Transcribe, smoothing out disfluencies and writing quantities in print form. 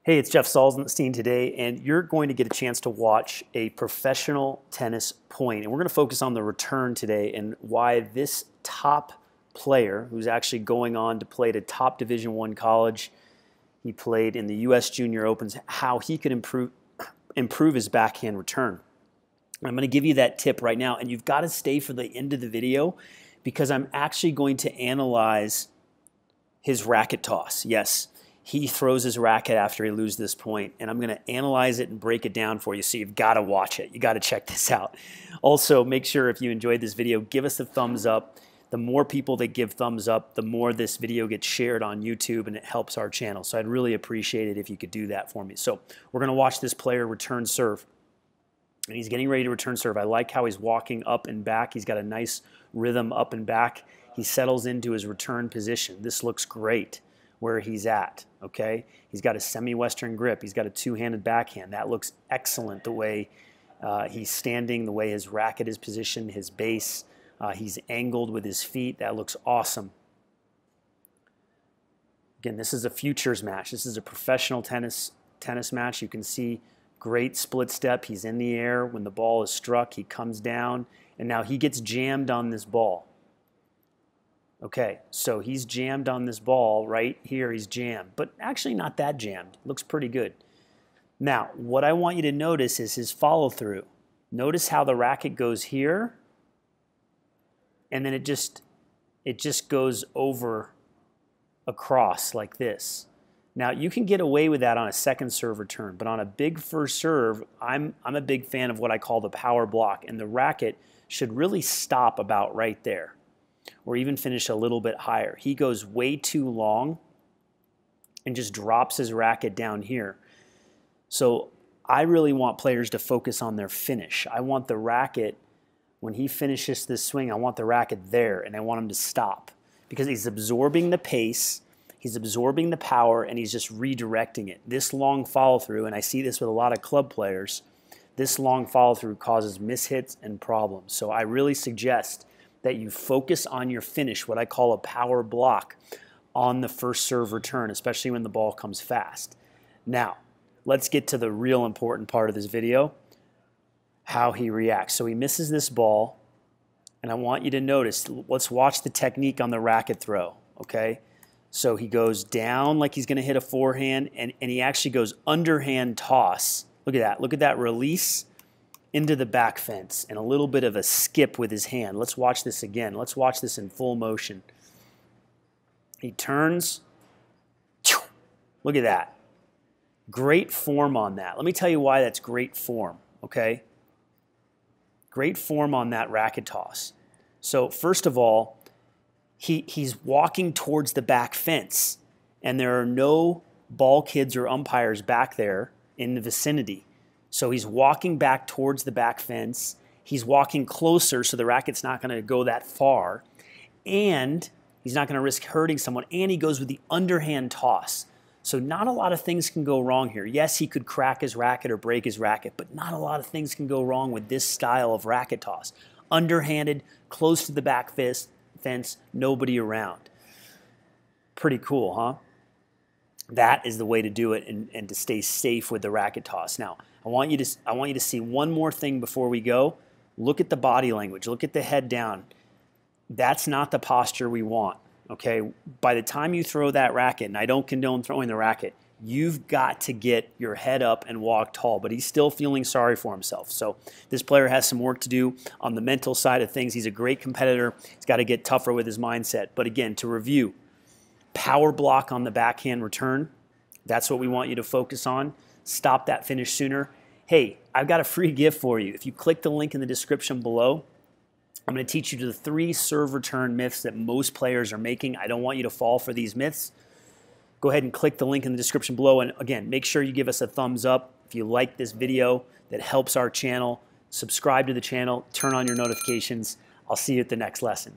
Hey, it's Jeff Salzenstein today, and you're going to get a chance to watch a professional tennis point. And we're going to focus on the return today and why this top player, who's actually going on to play at a top Division I college, he played in the U.S. Junior Opens, how he could improve his backhand return. I'm going to give you that tip right now, and you've got to stay for the end of the video because I'm actually going to analyze his racket toss. Yes. He throws his racket after he loses this point, and I'm going to analyze it and break it down for you, so you've got to watch it. You got to check this out. Also, make sure if you enjoyed this video, give us a thumbs up. The more people that give thumbs up, the more this video gets shared on YouTube, and it helps our channel. So I'd really appreciate it if you could do that for me. So we're going to watch this player return serve, and he's getting ready to return serve. I like how he's walking up and back. He's got a nice rhythm up and back. He settles into his return position. This looks great where he's at, okay? He's got a semi-western grip. He's got a two-handed backhand. That looks excellent the way he's standing, the way his racket is positioned, his base. He's angled with his feet. That looks awesome. Again, this is a futures match. This is a professional tennis match. You can see great split step. He's in the air. When the ball is struck, he comes down, and now he gets jammed on this ball. Okay, so he's jammed on this ball right here. He's jammed, but actually not that jammed. Looks pretty good. Now, what I want you to notice is his follow through. Notice how the racket goes here, and then it just goes over across like this. Now, you can get away with that on a second serve return, but on a big first serve, I'm a big fan of what I call the power block, and the racket should really stop about right there, or even finish a little bit higher. He goes way too long and just drops his racket down here. So I really want players to focus on their finish. I want the racket, when he finishes this swing, I want the racket there, and I want him to stop because he's absorbing the pace, he's absorbing the power, and he's just redirecting it. This long follow-through, and I see this with a lot of club players, this long follow-through causes mishits and problems. So I really suggest that you focus on your finish, what I call a power block, on the first serve return, especially when the ball comes fast. Now, let's get to the real important part of this video, how he reacts. So he misses this ball, and I want you to notice, let's watch the technique on the racket throw, okay? So he goes down like he's going to hit a forehand, and he actually goes underhand toss. Look at that release into the back fence and a little bit of a skip with his hand. Let's watch this again. Let's watch this in full motion. He turns. Look at that. Great form on that. Let me tell you why that's great form, okay? Great form on that racket toss. So first of all, he's walking towards the back fence, and there are no ball kids or umpires back there in the vicinity. So he's walking back towards the back fence. He's walking closer so the racket's not going to go that far. And he's not going to risk hurting someone. And he goes with the underhand toss. So not a lot of things can go wrong here. Yes, he could crack his racket or break his racket, but not a lot of things can go wrong with this style of racket toss. Underhanded, close to the back fence, nobody around. Pretty cool, huh? That is the way to do it and to stay safe with the racket toss. Now, I want you to see one more thing before we go. Look at the body language. Look at the head down. That's not the posture we want, okay? By the time you throw that racket, and I don't condone throwing the racket, you've got to get your head up and walk tall, but he's still feeling sorry for himself. So this player has some work to do on the mental side of things. He's a great competitor. He's got to get tougher with his mindset. But again, to review, power block on the backhand return. That's what we want you to focus on. Stop that finish sooner. Hey, I've got a free gift for you. If you click the link in the description below, I'm going to teach you the 3 serve return myths that most players are making. I don't want you to fall for these myths. Go ahead and click the link in the description below. And again, make sure you give us a thumbs up if you like this video. That helps our channel. Subscribe to the channel. Turn on your notifications. I'll see you at the next lesson.